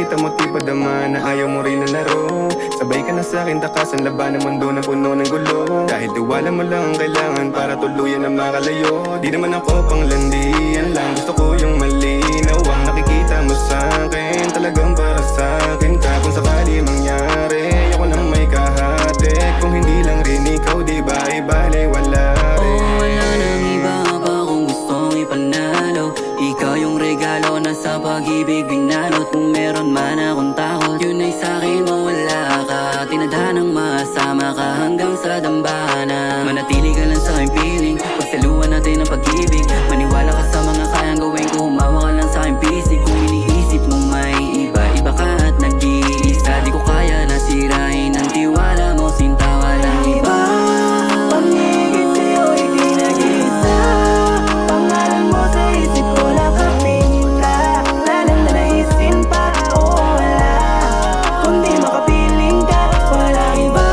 nakita mo di padama na ayaw mo rin na laro. Sabay ka na sa'kin, takasan laban ng mundo na puno ng gulo. Dahil tiwala mo lang ang kailangan para tuluyan na makalayo. Di naman ako panglandian lang, gusto ko yung malinaw ang nakikita mo sa'kin. Talagang para sa'kin ka kung sakali mangyari. Ako lang may kahati, kung hindi lang rin ikaw, di ba ibale wala rin. Wala nang iba pa kung gustong ipanalo. Ikaw yung regalo na sa pag-ibig binalot. Kung meron man akong takot, yun ay sa'kin mawala ka. Tinadhanang masama ka hanggang sa dambana. Manatili ka lang sa aking piling, pagsaluhan natin ang pag-ibig. Maniwala ka sa mga kayang gawin ko, humawa ka lang sa aking pisig. Kung iniisip mong may iba, iba ka at nag-iisa. Di ko kaya nasirain ang tiwala mo, sinta walang iba. Pangigit sa'yo, hindi nag-iisa. Pangalan mo sa isip ko nakapinta. Lalang na naisin pa o wala, kundi makapiling ka, walang iba.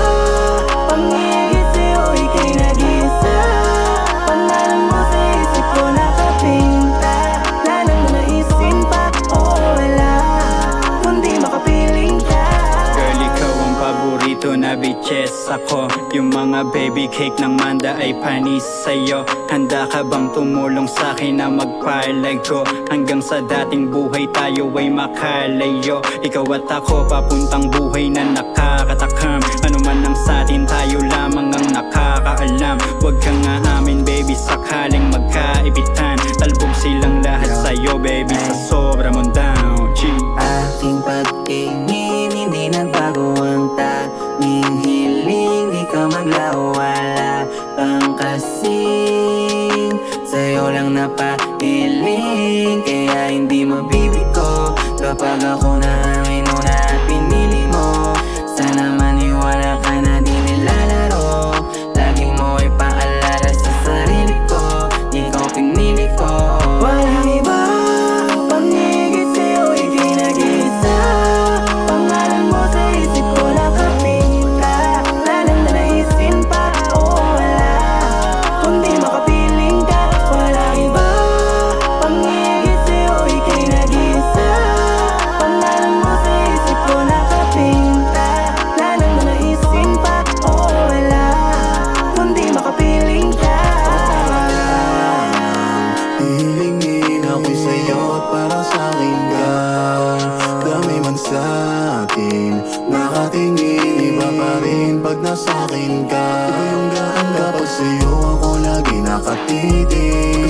Pangigit sa'yo, ika'y nag-iisa. Pangalan mo sa isip ko nakapinta. Lalang na naisin pa o wala, kundi makapiling ka. Girl, ikaw ang paborito na bitches ako. Yung mga baby cake ng Manda ay panis sa'yo. Handa ka bang tumulong sa'kin na magpalago? Hanggang sa dating buhay tayo ay makalayo. Ikaw at ako papuntang buhay na nakakatakam. Ano man ang sa'tin, tayo lamang ang nakakaalam. Huwag kang aamin baby, sakaling magkaibitan. Talbog silang lahat sa'yo baby, sa sobra mong down. G. Aking pagtingin, hindi nagbago ang tanging hiling. Di ka maglaho, wala kang kasing sa'yo lang napahiling. Kaya hindi mabibigo kapag ako na ang inuna at pinili mo. Sana maniwala ka na di nilalaro. Lagi mo ipaalala sa sarili ko, ikaw pinili ko. Walang iba, pangigit sa'yo, ika'y nag-iisa. Pangalan mo sa isip ko nakapinta. Lalang na naisin pa o wala, kundi makapiling ka, walang iba. Pangigit sa'yo, ika'y nag-iisa. Pangalan mo sa isip ko nakapinta. Lalang na naisin pa o wala, kundi makapiling ka. Hihilingin ako'y sa'yo at para sa'kin ka. Dami man sa'kin nakatingin, iba pa rin pag nasa'kin ka. Iba yung gaan kapag sa'yo ako lagi nakatitig.